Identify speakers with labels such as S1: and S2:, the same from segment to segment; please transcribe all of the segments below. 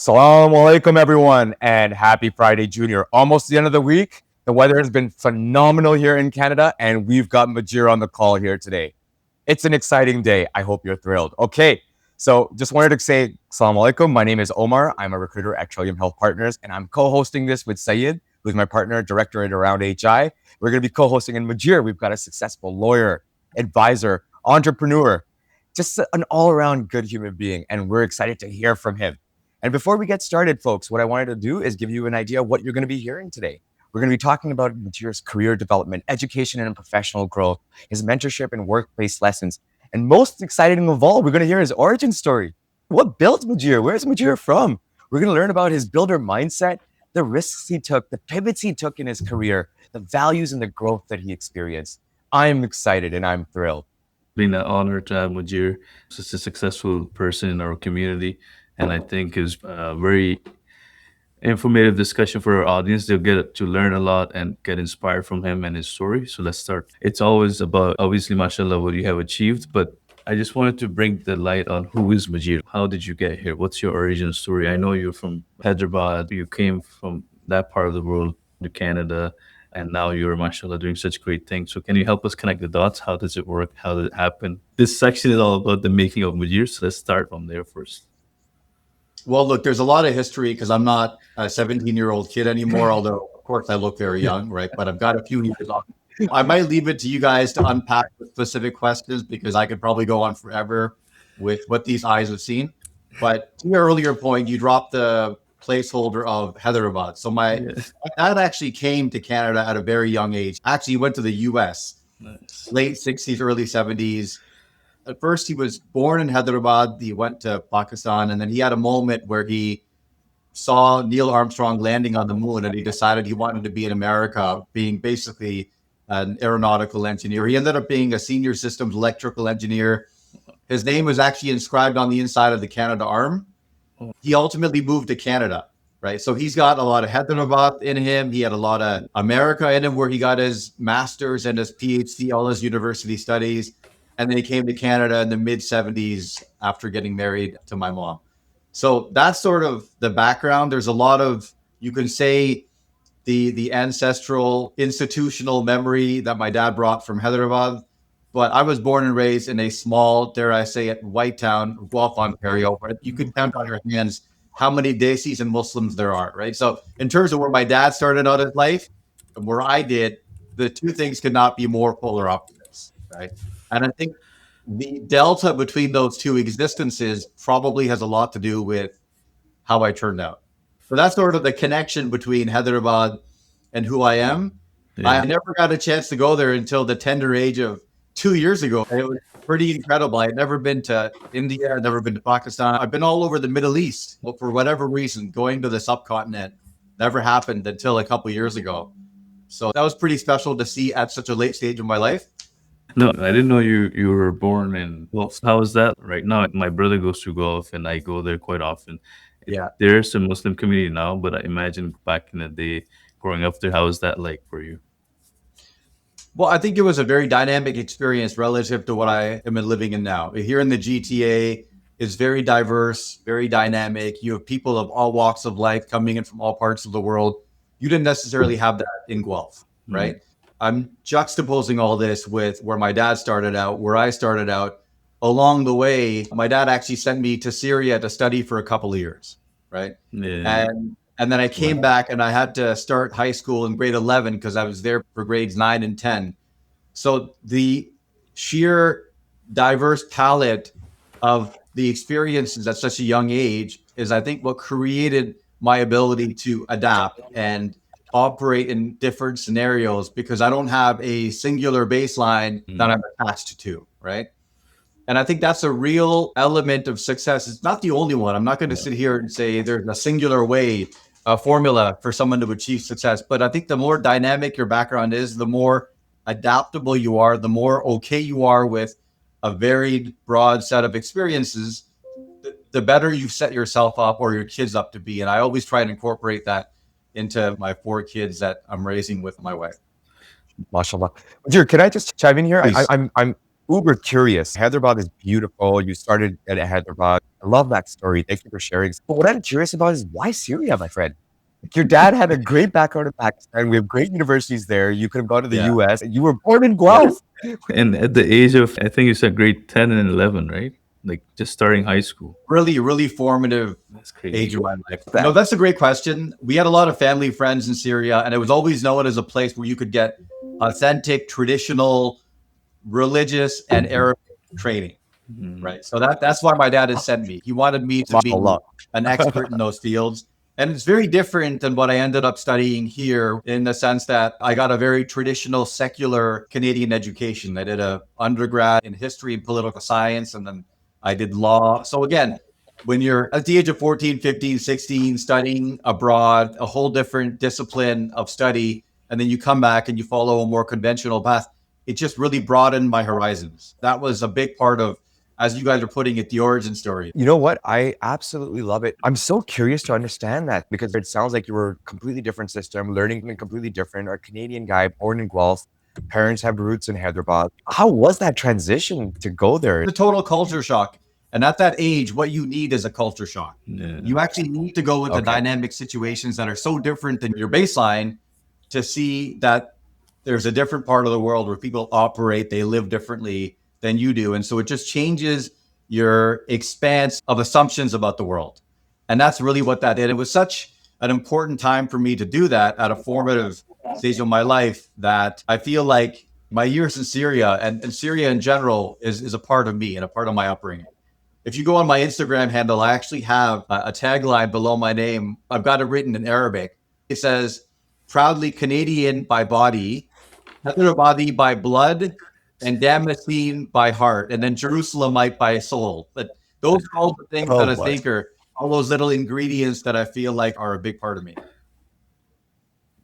S1: Assalamu alaikum, everyone, and happy Friday, Junior. Almost the end of the week. The weather has been phenomenal here in Canada, and we've got Mujir on the call here today. It's an exciting day. I hope you're thrilled. Okay, so just wanted to say Assalamu alaikum. My name is Omar. I'm a recruiter at Trillium Health Partners, and I'm co-hosting this with Syed, who's my partner, director at Around HI. We're going to be co-hosting in Mujir. We've got a successful lawyer, advisor, entrepreneur, just an all-around good human being, and we're excited to hear from him. And before we get started, folks, what I wanted to do is give you an idea of what you're going to be hearing today. We're going to be talking about Mujir's career development, education and professional growth, his mentorship and workplace lessons. And most exciting of all, we're going to hear his origin story. What built Mujir? Where's Mujir from? We're going to learn about his builder mindset, the risks he took, the pivots he took in his career, the values and the growth that he experienced. I'm excited and I'm thrilled.
S2: Been an honor to have Mujir, such a successful person in our community. And I think is a very informative discussion for our audience. They'll get to learn a lot and get inspired from him and his story. So let's start. It's always about, obviously, mashallah, what you have achieved, but I just wanted to bring the light on who is Mujir. How did you get here? What's your origin story? I know you're from Hyderabad. You came from that part of the world to Canada, and now you're, mashallah, doing such great things. So can you help us connect the dots? How does it work? How did it happen? This section is all about the making of Mujir. So let's start from there first.
S3: Well, look, there's a lot of history because I'm not a 17-year-old kid anymore, although, of course, I look very young, right? But I've got a few years on. I might leave it to you guys to unpack the specific questions because I could probably go on forever with what these eyes have seen. But to your earlier point, you dropped the placeholder of Hyderabad. So my dad actually came to Canada at a very young age. Actually, he went to the US, late 60s, early 70s. At first, he was born in Hyderabad. He went to Pakistan, and then he had a moment where he saw Neil Armstrong landing on the moon, and he decided he wanted to be in America, being basically an aeronautical engineer. He ended up being a senior systems electrical engineer. His name was actually inscribed on the inside of the Canada Arm. He ultimately moved to Canada, right? So he's got a lot of Hyderabad in him. He had a lot of America in him, where he got his master's and his PhD, all his university studies. And then he came to Canada in the mid 70s after getting married to my mom. So that's sort of the background. There's a lot of, you can say, the ancestral institutional memory that my dad brought from Hyderabad. But I was born and raised in a small, dare I say it, white town, Guelph, Ontario, where you could count on your hands how many Desis and Muslims there are, right? So in terms of where my dad started out his life and where I did, the two things could not be more polar opposites, right? And I think the delta between those two existences probably has a lot to do with how I turned out. So that's sort of the connection between Hyderabad and who I am. Yeah. I never got a chance to go there until the tender age of 2 years ago. It was pretty incredible. I had never been to India. I'd never been to Pakistan. I've been all over the Middle East. But for whatever reason, going to the subcontinent never happened until a couple of years ago. So that was pretty special to see at such a late stage of my life.
S2: No, I didn't know you were born in Guelph. How is that right now? My brother goes to Guelph, and I go there quite often.
S3: Yeah,
S2: there's a Muslim community now, but I imagine back in the day, growing up there, how was that like for you?
S3: Well, I think it was a very dynamic experience relative to what I am living in now. Here in the GTA is very diverse, very dynamic. You have people of all walks of life coming in from all parts of the world. You didn't necessarily have that in Guelph, right? I'm juxtaposing all this with where my dad started out, where I started out. Along the way, my dad actually sent me to Syria to study for a couple of years, right? Yeah. And then I came back and I had to start high school in grade 11 because I was there for grades 9 and 10. So the sheer diverse palette of the experiences at such a young age is, I think, what created my ability to adapt and operate in different scenarios, because I don't have a singular baseline that I'm attached to, right? And I think that's a real element of success. It's not the only one. I'm not going to sit here and say there's a singular way, a formula for someone to achieve success. But I think the more dynamic your background is, the more adaptable you are, the more okay you are with a varied, broad set of experiences, the better you've set yourself up or your kids up to be. And I always try and incorporate that into my 4 kids that I'm raising with my wife.
S1: MashaAllah. Mujir, can I just chime in here? uber curious. Hyderabad is beautiful. You started at Hyderabad. I love that story. Thank you for sharing. But what I'm curious about is why Syria, my friend? Like, your dad had a great background in Pakistan. We have great universities there. You could have gone to the
S3: Yeah.
S1: US. You were born in
S3: Yeah.
S1: Guelph.
S2: And at the age of, I think you said grade 10 and 11, right? Like just starting high school.
S3: Really, really formative
S2: That's crazy.
S3: age of my life. No, that's a great question. We had a lot of family friends in Syria, and it was always known as a place where you could get authentic, traditional, religious, and Arabic training. Right. So that's why my dad has sent me. He wanted me to be
S1: MashaAllah.
S3: an expert in those fields. And it's very different than what I ended up studying here in the sense that I got a very traditional secular Canadian education. I did a undergrad in history and political science, and then I did law. So again, when you're at the age of 14, 15, 16, studying abroad, a whole different discipline of study, and then you come back and you follow a more conventional path, it just really broadened my horizons. That was a big part of, as you guys are putting it, the origin story.
S1: You know what? I absolutely love it. I'm so curious to understand that because it sounds like you were a completely different system, learning something completely different. A Canadian guy born in Guelph, parents have roots in Hyderabad. How was that transition to go there?
S3: The total culture shock. And at that age, what you need is a culture shock.
S2: Yeah.
S3: You actually need to go into
S1: Okay.
S3: dynamic situations that are so different than your baseline to see that there's a different part of the world where people operate, they live differently than you do. And so it just changes your expanse of assumptions about the world. And that's really what that did. It was such an important time for me to do that at a formative stage of my life that I feel like my years in Syria and Syria in general is a part of me and a part of my upbringing. If you go on my Instagram handle, I actually have a tagline below my name. I've got it written in Arabic. It says, proudly Canadian by body, Hyderabadi by blood, and Damascene by heart, and then Jerusalemite by soul. But those are all the things that I think are all those little ingredients that I feel like are a big part of me.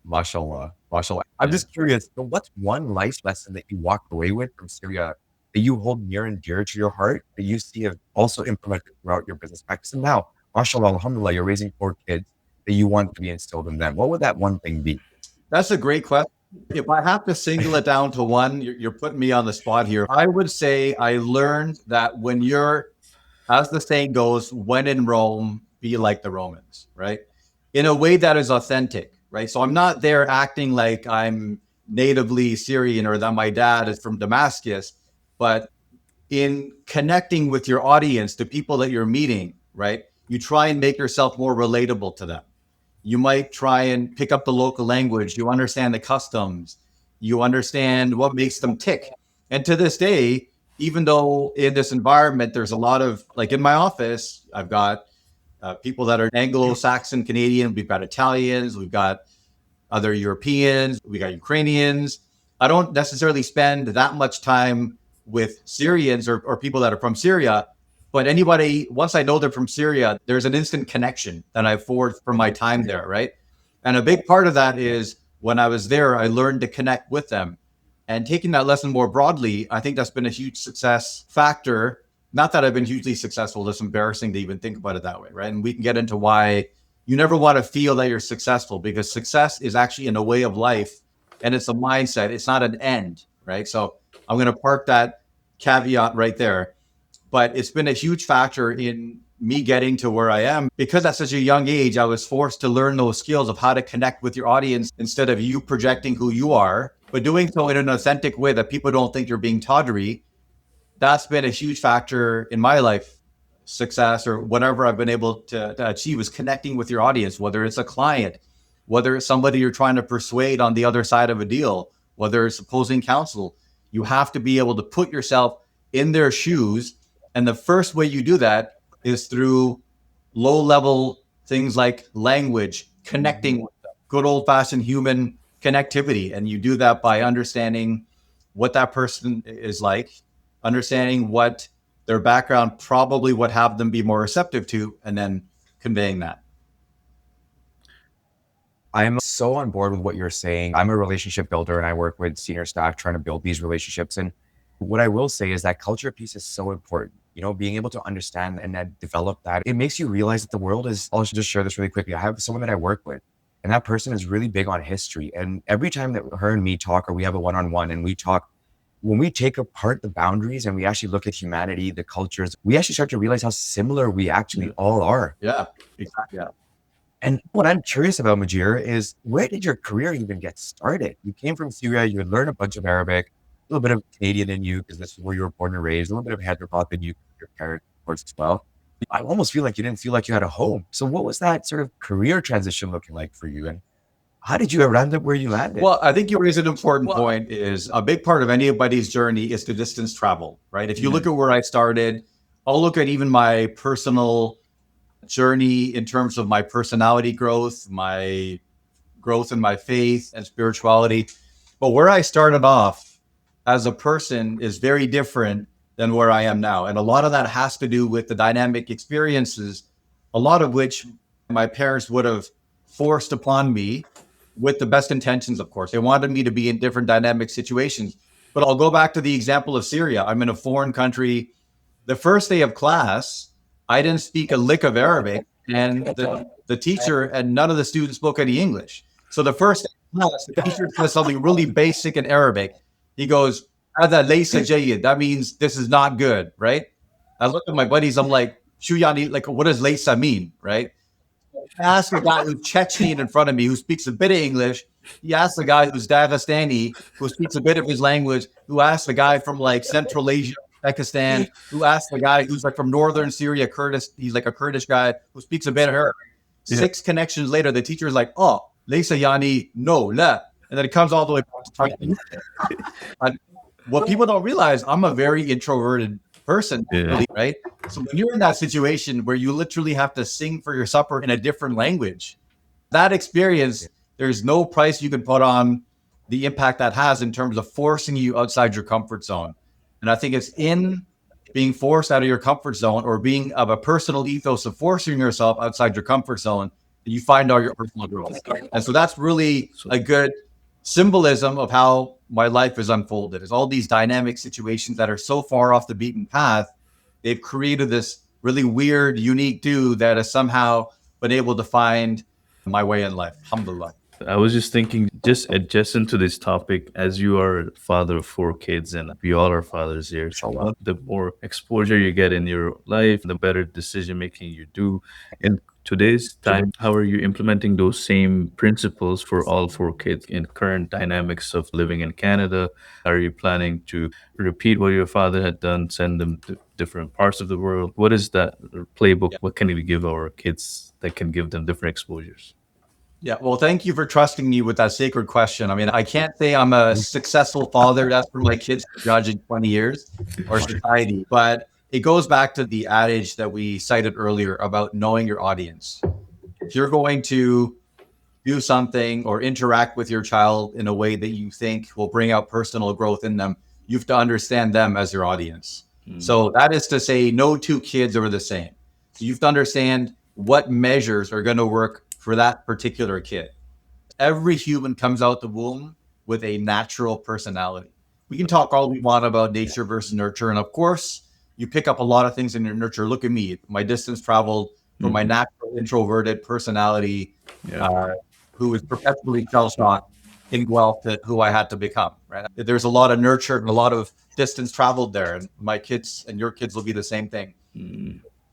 S1: MashaAllah. MashaAllah. I'm just curious, so what's one life lesson that you walked away with from Syria that you hold near and dear to your heart that you see have also implemented throughout your business practice? And now, MashaAllah, Alhamdulillah, you're raising 4 kids that you want to be instilled in them. What would that one thing be?
S3: That's a great question. If I have to single it down to one, you're putting me on the spot here. I would say I learned that when you're, as the saying goes, when in Rome, be like the Romans, right? In a way that is authentic, right? So I'm not there acting like I'm natively Syrian or that my dad is from Damascus, but in connecting with your audience, the people that you're meeting, right? You try and make yourself more relatable to them. You might try and pick up the local language. You understand the customs. You understand what makes them tick. And to this day, even though in this environment, there's a lot of, like in my office, I've got people that are Anglo-Saxon Canadian. We've got Italians. We've got other Europeans. We got Ukrainians. I don't necessarily spend that much time with Syrians or people that are from Syria, but anybody, once I know they're from Syria, there's an instant connection that I forged from my time there, right? And a big part of that is when I was there, I learned to connect with them. And taking that lesson more broadly, I think that's been a huge success factor. Not that I've been hugely successful, it's embarrassing to even think about it that way, right? And we can get into why you never want to feel that you're successful, because success is actually in a way of life and it's a mindset. It's not an end, right? So I'm going to park that caveat right there. But it's been a huge factor in me getting to where I am because at such a young age, I was forced to learn those skills of how to connect with your audience instead of you projecting who you are, but doing so in an authentic way that people don't think you're being tawdry. That's been a huge factor in my life success or whatever I've been able to achieve is connecting with your audience, whether it's a client, whether it's somebody you're trying to persuade on the other side of a deal, whether it's opposing counsel. You have to be able to put yourself in their shoes. And the first way you do that is through low level things like language, connecting with them, good old fashioned human connectivity. And you do that by understanding what that person is like, understanding what their background probably would have them be more receptive to, and then conveying that.
S1: I'm so on board with what you're saying. I'm a relationship builder and I work with senior staff trying to build these relationships. And what I will say is that culture piece is so important. You know, being able to understand and then develop that, it makes you realize that the world is, I'll just share this really quickly. I have someone that I work with and that person is really big on history. And every time that her and me talk or we have a one-on-one and we talk, when we take apart the boundaries and we actually look at humanity, the cultures, we actually start to realize how similar we actually all are.
S3: Yeah, exactly. Yeah.
S1: And what I'm curious about, Mujir, is where did your career even get started? You came from Syria, you had learned a bunch of Arabic, a little bit of Canadian in you because this is where you were born and raised, a little bit of Hyderabad in you, your parents, of course, as well. I almost feel like you didn't feel like you had a home. So what was that sort of career transition looking like for you? And how did you land up where you landed?
S3: Well, I think you raise an important point. Is a big part of anybody's journey is to distance travel, right? If you look at where I started, I'll look at even my personal journey in terms of my personality growth, my growth in my faith and spirituality. But where I started off as a person is very different than where I am now. And a lot of that has to do with the dynamic experiences, a lot of which my parents would have forced upon me with the best intentions, of course. They wanted me to be in different dynamic situations. But I'll go back to the example of Syria. I'm in a foreign country. The first day of class, I didn't speak a lick of Arabic, and the teacher and none of the students spoke any English. So the first day of class, the teacher says something really basic in Arabic. He goes, "Hada laysa jayyid." That means this is not good, right? I look at my buddies. I'm like, "Shuyani, like, what does laysa mean, right?" I asked a guy who's Chechen in front of me who speaks a bit of English. He asked the guy who's Dagestani who speaks a bit of his language. Who asked the guy from like Central Asia, Pakistan. Who asked the guy who's like from northern Syria, Kurdish. He's like a Kurdish guy who speaks a bit of Arabic. 6 connections later, the teacher is like, "Oh, Laysa Yani, no, la." And then it comes all the way back to talking. And what people don't realize, I'm a very introverted person, really, right? So when you're in that situation where you literally have to sing for your supper in a different language, that experience, there's no price you can put on the impact that has in terms of forcing you outside your comfort zone. And I think it's in being forced out of your comfort zone or being of a personal ethos of forcing yourself outside your comfort zone that you find all your personal growth. And so that's really a good symbolism of how my life is unfolded. Is all these dynamic situations that are so far off the beaten path, they've created this really weird, unique dude that has somehow been able to find my way in life. Alhamdulillah.
S2: I was just thinking, just adjacent to this topic, as you are a father of 4 kids, and we all are fathers here. So the more exposure you get in your life, the better decision making you do. In today's time, how are you implementing those same principles for all 4 kids in current dynamics of living in Canada? Are you planning to repeat what your father had done, send them to different parts of the world? What is that playbook? What can we give our kids that can give them different exposures?
S3: Yeah, well, thank you for trusting me with that sacred question. I mean, I can't say I'm a successful father. That's for my kids to judge in 20 years or society. But it goes back to the adage that we cited earlier about knowing your audience. If you're going to do something or interact with your child in a way that you think will bring out personal growth in them, you have to understand them as your audience. So that is to say, no 2 kids are the same. So you have to understand what measures are going to work for that particular kid. Every human comes out the womb with a natural personality. We can talk all we want about nature versus nurture. And of course, you pick up a lot of things in your nurture. Look at me, my distance traveled from my natural introverted personality, who was perpetually shell-shocked in Guelph, to who I had to become, right? There's a lot of nurture and a lot of distance traveled there. And my kids and your kids will be the same thing.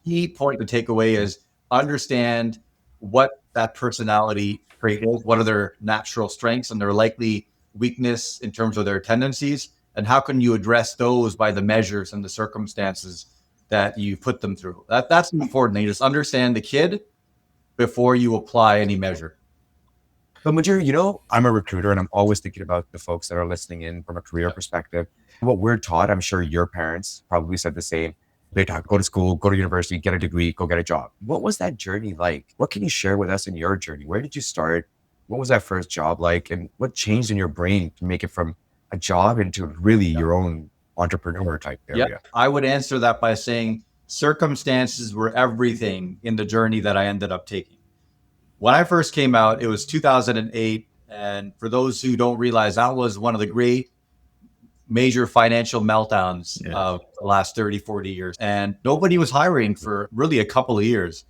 S3: Key point to take away is understand what that personality trait is, what are their natural strengths and their likely weakness in terms of their tendencies, and how can you address those by the measures and the circumstances that you put them through. That's important. You just understand the kid before you apply any measure.
S1: But Mujir, I'm a recruiter and I'm always thinking about the folks that are listening in from a career perspective. What we're taught, I'm sure your parents probably said the same. They talk, go to school, go to university, get a degree, go get a job. What was that journey like? What can you share with us in your journey? Where did you start? What was that first job like? And what changed in your brain to make it from a job into really your own entrepreneur type area?
S3: Yeah, I would answer that by saying circumstances were everything in the journey that I ended up taking. When I first came out, it was 2008. And for those who don't realize, that was one of the great major financial meltdowns of the last 30, 40 years. And nobody was hiring for really a couple of years.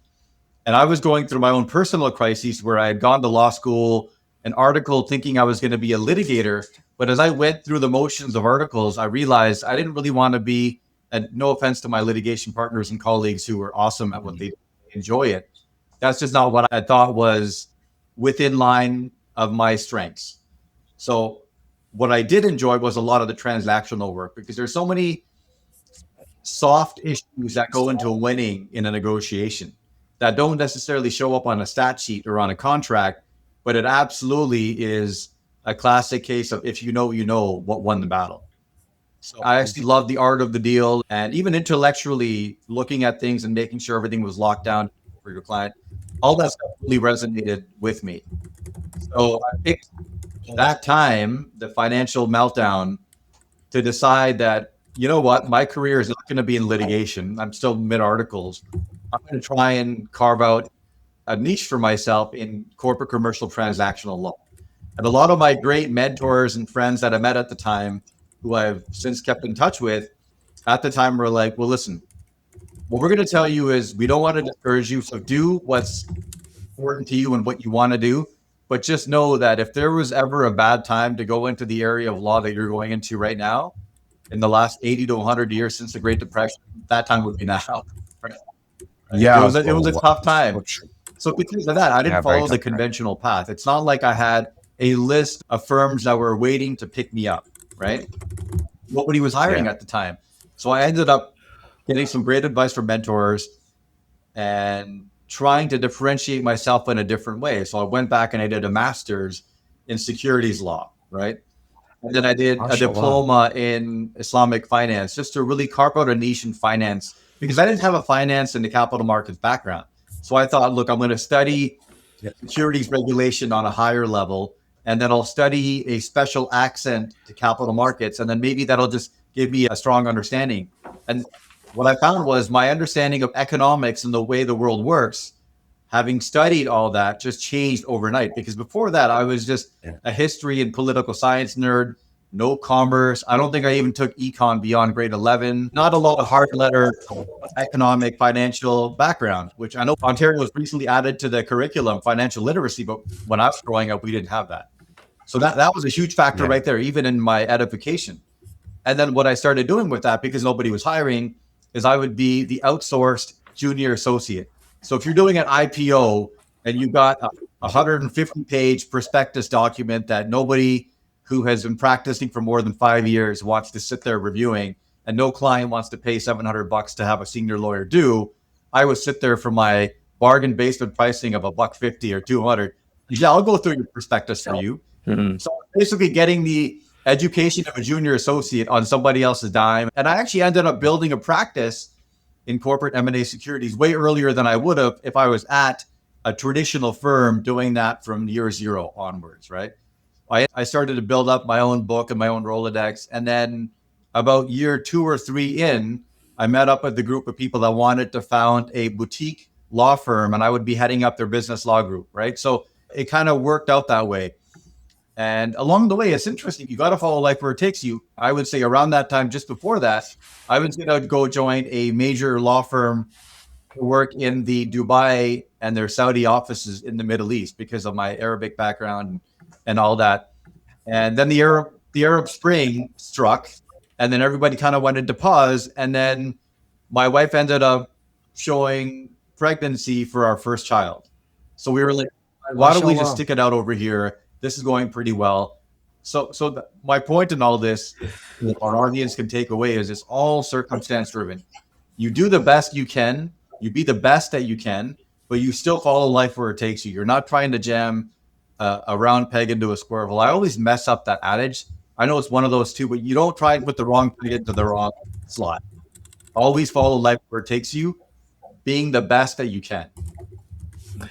S3: And I was going through my own personal crises where I had gone to law school an article thinking I was going to be a litigator. But as I went through the motions of articles, I realized I didn't really want to be, and no offense to my litigation partners and colleagues who were awesome at what they enjoy it. That's just not what I thought was within line of my strengths. So what I did enjoy was a lot of the transactional work, because there's so many soft issues that go into winning in a negotiation that don't necessarily show up on a stat sheet or on a contract, but it absolutely is a classic case of if you know what won the battle. So I actually love the art of the deal, and even intellectually looking at things and making sure everything was locked down for your client. All that stuff really resonated with me. So I picked that time, the financial meltdown, to decide that, you know what, my career is not going to be in litigation. I'm still mid articles. I'm going to try and carve out a niche for myself in corporate commercial transactional law. And a lot of my great mentors and friends that I met at the time, who I've since kept in touch with, at the time were like, well, listen, what we're going to tell you is we don't want to discourage you. So do what's important to you and what you want to do. But just know that if there was ever a bad time to go into the area of law that you're going into right now, in the last 80 to 100 years since the Great Depression, that time would be now. Right?
S1: Yeah,
S3: it was a tough time. So because of that, I didn't follow the conventional path. It's not like I had a list of firms that were waiting to pick me up, right? Nobody was hiring at the time. So I ended up getting some great advice from mentors and trying to differentiate myself in a different way. So I went back and I did a master's in securities law, right? And then I did a diploma in Islamic finance, just to really carve out a niche in finance, because I didn't have a finance and the capital markets background. So I thought, look, I'm going to study securities regulation on a higher level, and then I'll study a special accent to capital markets, and then maybe that'll just give me a strong understanding. And what I found was my understanding of economics and the way the world works, having studied all that, just changed overnight. Because before that, I was just a history and political science nerd, no commerce. I don't think I even took econ beyond grade 11. Not a lot of hard letter economic, financial background, which I know Ontario was recently added to the curriculum, financial literacy, but when I was growing up, we didn't have that. So that was a huge factor right there, even in my edification. And then what I started doing with that, because nobody was hiring, is I would be the outsourced junior associate. So if you're doing an IPO and you've got a 150-page prospectus document that nobody who has been practicing for more than 5 years wants to sit there reviewing, and no client wants to pay $700 to have a senior lawyer do, I would sit there for my bargain basement pricing of $150 or $200. Yeah, I'll go through your prospectus for you. Mm-hmm. So basically getting the education of a junior associate on somebody else's dime. And I actually ended up building a practice in corporate M&A securities way earlier than I would have if I was at a traditional firm doing that from year zero onwards, right? I started to build up my own book and my own Rolodex. And then about year 2 or 3 in, I met up with a group of people that wanted to found a boutique law firm, and I would be heading up their business law group, right? So it kind of worked out that way. And along the way, it's interesting. You got to follow life where it takes you. I would say around that time, just before that, I was going to go join a major law firm to work in the Dubai and their Saudi offices in the Middle East because of my Arabic background and all that. And then the Arab Spring struck, and then everybody kind of went into pause. And then my wife ended up showing pregnancy for our first child. So we were like, why don't we just stick it out over here? This is going pretty well. So my point in all this, our audience can take away, is it's all circumstance driven. You do the best you can, you be the best that you can, but you still follow life where it takes you. You're not trying to jam a round peg into a square hole. I always mess up that adage. I know it's one of those two, but you don't try and put the wrong peg into the wrong slot. Always follow life where it takes you, being the best that you can.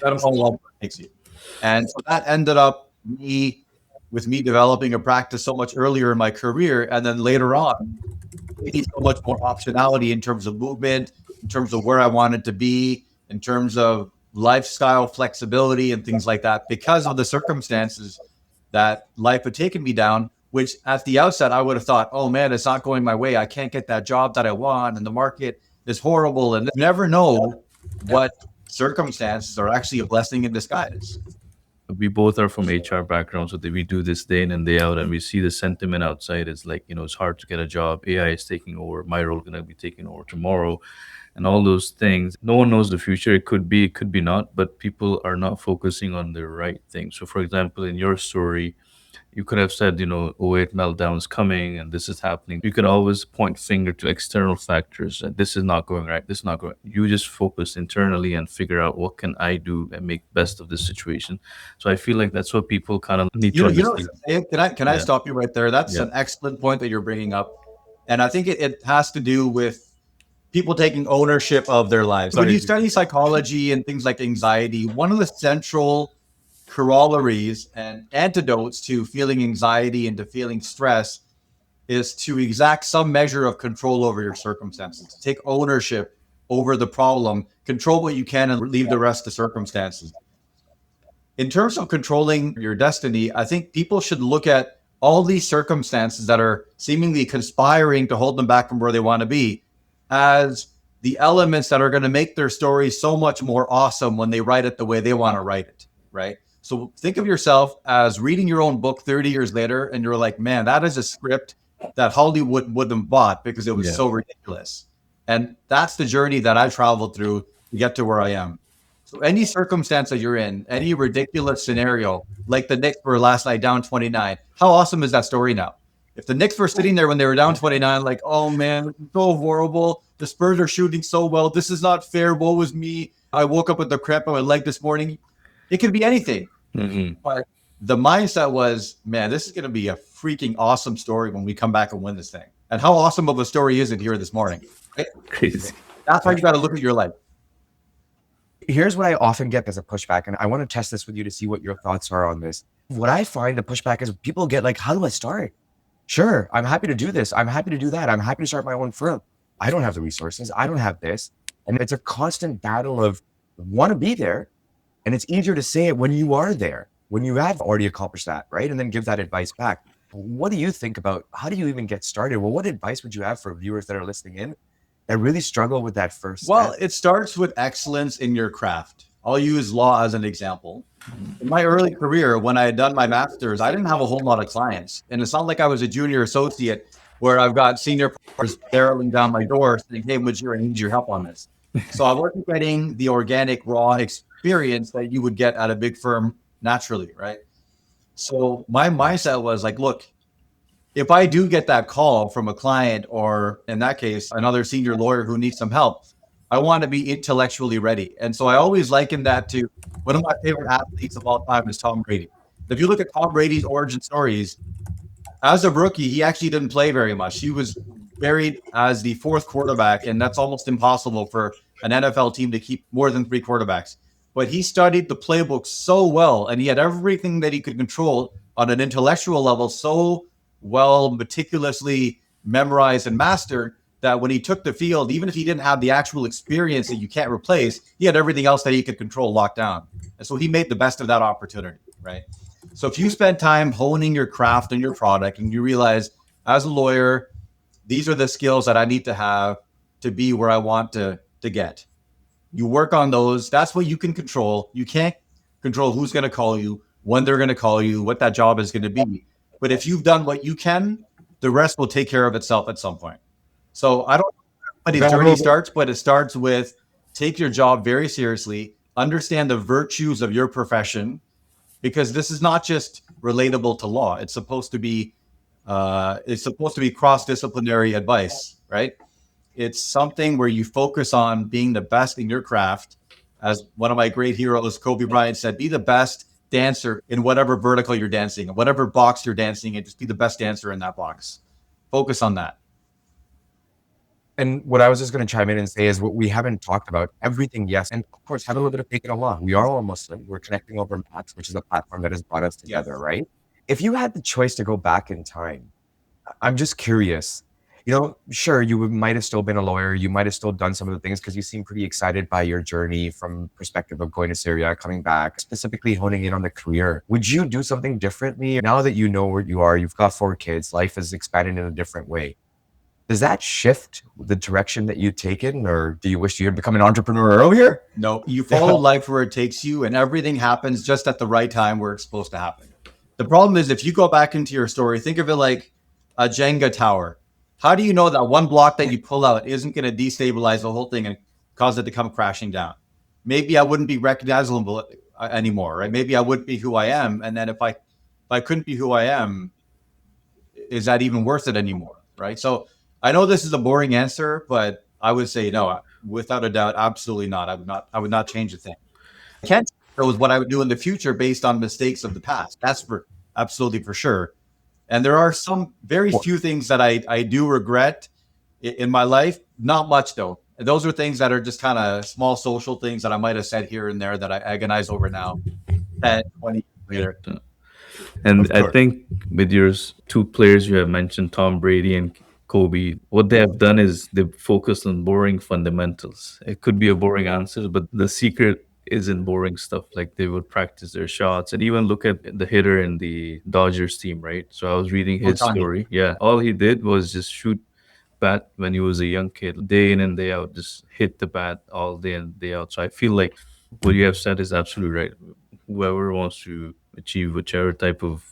S3: That's all life where it takes you. And so that ended up me developing a practice so much earlier in my career, and then later on so much more optionality in terms of movement, in terms of where I wanted to be, in terms of lifestyle flexibility and things like that, because of the circumstances that life had taken me down, which at the outset I would have thought, oh man, it's not going my way, I can't get that job that I want, and the market is horrible. And you never know what circumstances are actually a blessing in disguise.
S2: we both are from HR backgrounds, so that we do this day in and day out, and we see the sentiment outside. It's like, it's hard to get a job. AI is taking over. My role gonna be taking over tomorrow, and all those things. No one knows the future. It could be not, but people are not focusing on the right thing. So, for example, in your story, you could have said, '08 meltdown is coming and this is happening. You can always point finger to external factors that this is not going right, this is not going. You just focus internally and figure out what can I do and make best of this situation. So I feel like that's what people kind of need to understand.
S3: Can I
S2: Yeah.
S3: stop you right there? That's
S2: Yeah.
S3: an excellent point that you're bringing up. And I think it has to do with people taking ownership of their lives. When you study psychology and things like anxiety, one of the central corollaries and antidotes to feeling anxiety and to feeling stress is to exact some measure of control over your circumstances, to take ownership over the problem, control what you can and leave the rest to circumstances. In terms of controlling your destiny, I think people should look at all these circumstances that are seemingly conspiring to hold them back from where they want to be as the elements that are going to make their story so much more awesome when they write it the way they want to write it, right? So think of yourself as reading your own book 30 years later, and you're like, man, that is a script that Hollywood wouldn't have bought because it was so ridiculous. And that's the journey that I traveled through to get to where I am. So any circumstance that you're in, any ridiculous scenario, like the Knicks were last night down 29, how awesome is that story now? If the Knicks were sitting there when they were down 29, like, oh man, so horrible. The Spurs are shooting so well. This is not fair. Woe was me. I woke up with the cramp on my leg this morning. It could be anything. But the mindset was, man, this is going to be a freaking awesome story when we come back and win this thing. And how awesome of a story is it here this morning? Right?
S2: Crazy.
S3: That's how you got to look at your life.
S1: Here's what I often get as a pushback, and I want to test this with you to see what your thoughts are on this. What I find the pushback is people get like, how do I start? Sure, I'm happy to do this. I'm happy to do that. I'm happy to start my own firm. I don't have the resources. I don't have this. And it's a constant battle of want to be there. And it's easier to say it when you are there, when you have already accomplished that, right? And then give that advice back. What do you think about how do you even get started? Well, what advice would you have for viewers that are listening in that really struggle with that first step?
S3: Well, it starts with excellence in your craft. I'll use law as an example. In my early career, when I had done my master's, I didn't have a whole lot of clients. And it's not like I was a junior associate where I've got senior partners barreling down my door saying, hey, Mujir, I need your help on this. So I wasn't getting the organic, raw experience that you would get at a big firm naturally, right? So my mindset was like, look, if I do get that call from a client, or in that case, another senior lawyer who needs some help, I want to be intellectually ready. And so I always liken that to one of my favorite athletes of all time is Tom Brady. If you look at Tom Brady's origin stories, as a rookie, he actually didn't play very much. He was buried as the fourth quarterback, and that's almost impossible for an NFL team to keep more than three quarterbacks. But he studied the playbook so well, and he had everything that he could control on an intellectual level so well, meticulously memorized and mastered, that when he took the field, even if he didn't have the actual experience that you can't replace, he had everything else that he could control locked down. And so he made the best of that opportunity, right? So if you spend time honing your craft and your product and you realize as a lawyer, these are the skills that I need to have to be where I want to get. You work on those. That's what you can control. You can't control who's going to call you, when they're going to call you, what that job is going to be. But if you've done what you can, the rest will take care of itself at some point. So I don't know when the journey starts, but it starts with take your job very seriously, understand the virtues of your profession, because this is not just relatable to law. It's supposed to be cross-disciplinary advice, right? It's something where you focus on being the best in your craft. As one of my great heroes, Kobe Bryant, said, be the best dancer in whatever vertical you're dancing in, whatever box you're dancing in, just be the best dancer in that box. Focus on that.
S1: And what I was just going to chime in and say is what we haven't talked about, everything, yes. And of course, have a little bit of take it along. We are all Muslim. We're connecting over Max, which is a platform that has brought us together, right? If you had the choice to go back in time, I'm just curious, sure, you might have still been a lawyer. You might have still done some of the things because you seem pretty excited by your journey from perspective of going to Syria, coming back, specifically honing in on the career. Would you do something differently now that you know where you are? You've got 4 kids. Life is expanded in a different way. Does that shift the direction that you've taken, or do you wish you had become an entrepreneur earlier?
S3: No, you follow life where it takes you, and everything happens just at the right time where it's supposed to happen. The problem is if you go back into your story, think of it like a Jenga tower. How do you know that one block that you pull out isn't going to destabilize the whole thing and cause it to come crashing down? Maybe I wouldn't be recognizable anymore, right? Maybe I wouldn't be who I am. And then if I couldn't be who I am, is that even worth it anymore, right? So I know this is a boring answer, but I would say no, without a doubt, absolutely not. I would not change a thing. I can't tell what I would do in the future based on mistakes of the past. That's for absolutely for sure. And there are some very few things that I do regret in my life. Not much though. Those are things that are just kind of small social things that I might have said here and there that I agonize over now, 10, 20 years later.
S2: And I think with your two players you have mentioned, Tom Brady and Kobe, what they have done is they've focused on boring fundamentals. It could be a boring answer, but the secret isn't boring stuff. Like they would practice their shots and even look at the hitter in the Dodgers team, right? So I was reading his story. Yeah. All he did was just shoot bat when he was a young kid, day in and day out, just hit the bat all day and day out. So I feel like what you have said is absolutely right. Whoever wants to achieve whichever type of,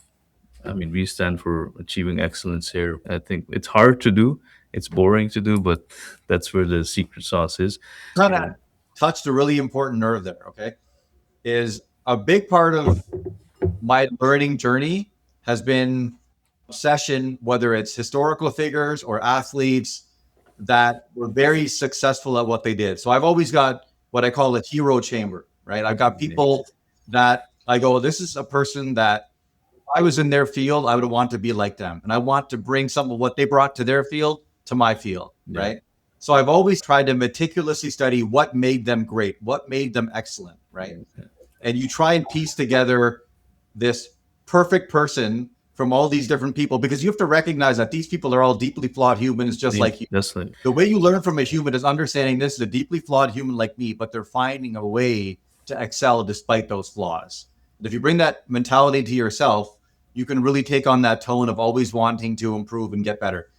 S2: I mean, we stand for achieving excellence here. I think it's hard to do, it's boring to do, but that's where the secret sauce is.
S3: Kind of touched a really important nerve there. Okay, is a big part of my learning journey has been obsession, whether it's historical figures or athletes that were very successful at what they did. So I've always got what I call a hero chamber, right? I've got people that I go, this is a person that if I was in their field, I would want to be like them. And I want to bring some of what they brought to their field to my field, right? So I've always tried to meticulously study what made them great, what made them excellent, right? And you try and piece together this perfect person from all these different people, because you have to recognize that these people are all deeply flawed humans, just like you. The way you learn from a human is understanding this is a deeply flawed human like me, but they're finding a way to excel despite those flaws. If you bring that mentality to yourself, you can really take on that tone of always wanting to improve and get better.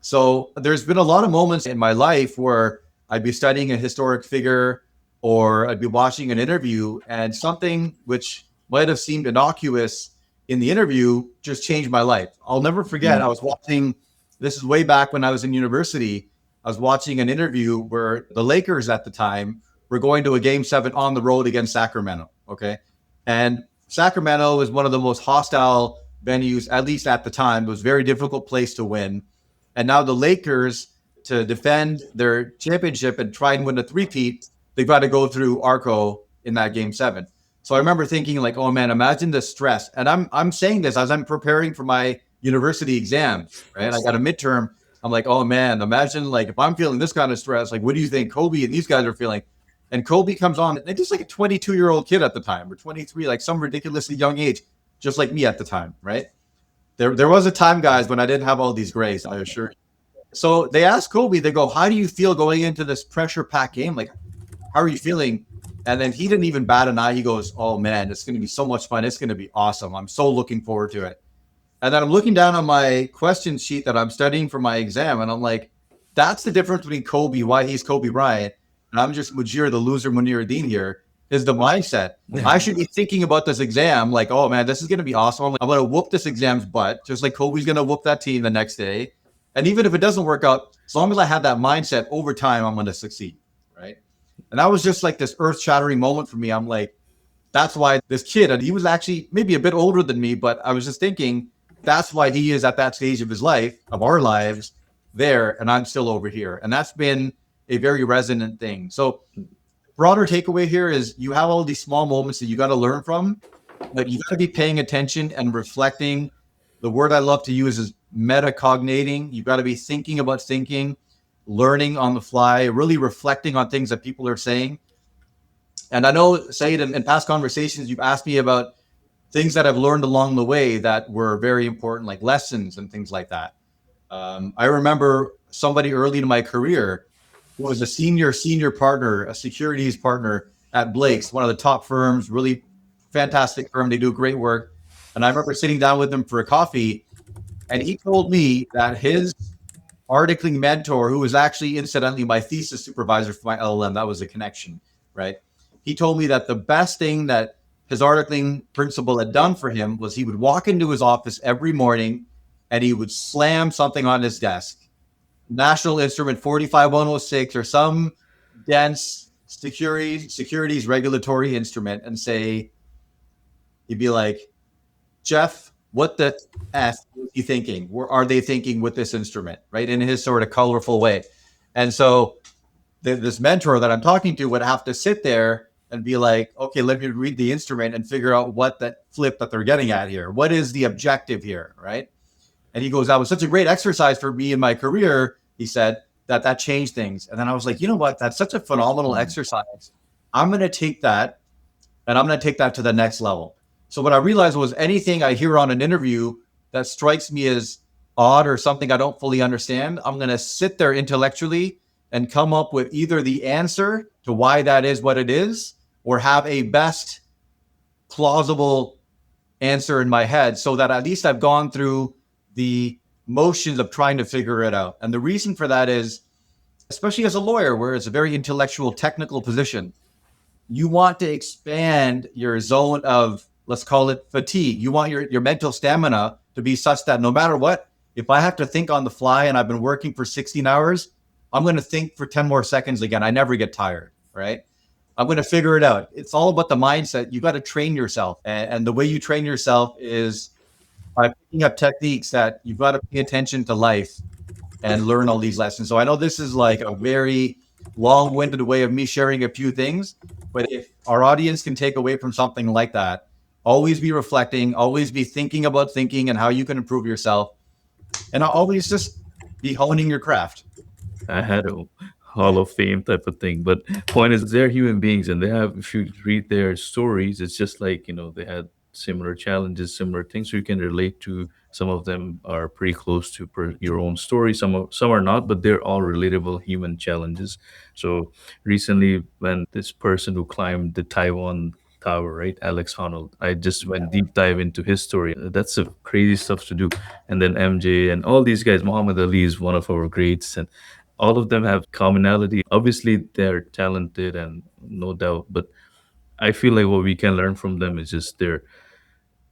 S3: So there's been a lot of moments in my life where I'd be studying a historic figure or I'd be watching an interview and something which might have seemed innocuous in the interview just changed my life. I'll never forget, I was watching, this is way back when I was in university, I was watching an interview where the Lakers at the time were going to a game 7 on the road against Sacramento, okay? And Sacramento was one of the most hostile venues, at least at the time. It was a very difficult place to win. And now the Lakers, to defend their championship and try and win a three-peat, they've got to go through Arco in that game 7. So I remember thinking like, oh man, imagine the stress. And I'm saying this as I'm preparing for my university exams, right? I got a midterm. I'm like, oh man, imagine like if I'm feeling this kind of stress, like what do you think Kobe and these guys are feeling? And Kobe comes on, and just like a 22-year-old kid at the time, or 23, like some ridiculously young age, just like me at the time, right? There was a time, guys, when I didn't have all these grades, I assure you. So they asked Kobe, they go, how do you feel going into this pressure-packed game? Like, how are you feeling? And then he didn't even bat an eye. He goes, oh man, it's going to be so much fun. It's going to be awesome. I'm so looking forward to it. And then I'm looking down on my question sheet that I'm studying for my exam. And I'm like, that's the difference between Kobe, why he's Kobe Bryant. And I'm just Mujir, the loser Muneeruddin here, is the mindset. I should be thinking about this exam like, oh man, this is going to be awesome. I'm going to whoop this exam's butt, just like Kobe's going to whoop that team the next day. And even if it doesn't work out, as long as I have that mindset over time, I'm going to succeed, right? And that was just like this earth-shattering moment for me. I'm like, that's why this kid, and he was actually maybe a bit older than me, but I was just thinking, that's why he is at that stage of his life, of our lives, there, and I'm still over here. And that's been a very resonant thing. So broader takeaway here is you have all these small moments that you got to learn from, but you got to be paying attention and reflecting. The word I love to use is metacognating. You've got to be thinking about thinking, learning on the fly, really reflecting on things that people are saying. And I know, Syed, in past conversations, you've asked me about things that I've learned along the way that were very important, like lessons and things like that. I remember somebody early in my career who was a senior partner, a securities partner at Blake's, one of the top firms, really fantastic firm. They do great work. And I remember sitting down with him for a coffee, and he told me that his articling mentor, who was actually incidentally my thesis supervisor for my LLM. That was a connection, right? He told me that the best thing that his articling principal had done for him was he would walk into his office every morning and he would slam something on his desk, National Instrument 45106 or some dense securities regulatory instrument, and say, he'd be like, Jeff, what the F is he thinking? Where are they thinking with this instrument, right? In his sort of colorful way. And so this mentor that I'm talking to would have to sit there and be like, okay, let me read the instrument and figure out what that flip that they're getting at here. What is the objective here, right? And he goes, that was such a great exercise for me in my career, he said, that changed things. And then I was like, you know what? That's such a phenomenal exercise. I'm going to take that and I'm going to take that to the next level. So what I realized was anything I hear on an interview that strikes me as odd or something I don't fully understand, I'm going to sit there intellectually and come up with either the answer to why that is what it is, or have a best plausible answer in my head, so that at least I've gone through the motions of trying to figure it out. And the reason for that is, especially as a lawyer, where it's a very intellectual, technical position, you want to expand your zone of, let's call it fatigue. You want your mental stamina to be such that no matter what, if I have to think on the fly and I've been working for 16 hours, I'm going to think for 10 more seconds again. I never get tired, right? I'm going to figure it out. It's all about the mindset. You got to train yourself. And the way you train yourself is by picking up techniques that you've got to pay attention to life and learn all these lessons. So I know this is like a very long-winded way of me sharing a few things, but if our audience can take away from something like that, always be reflecting, always be thinking about thinking and how you can improve yourself, and always just be honing your craft.
S2: I had a Hall of Fame type of thing. But point is, they're human beings, and they have. If you read their stories, it's just like they had similar challenges, similar things. So you can relate to. Some of them are pretty close to your own story. Some are not, but they're all relatable human challenges. So recently, when this person who climbed the Taiwan Tower, right, Alex Honnold, I just went deep dive into his story. That's a crazy stuff to do. And then MJ and all these guys, Muhammad Ali is one of our greats, and all of them have commonality. Obviously, they're talented and no doubt, but I feel like what we can learn from them is just their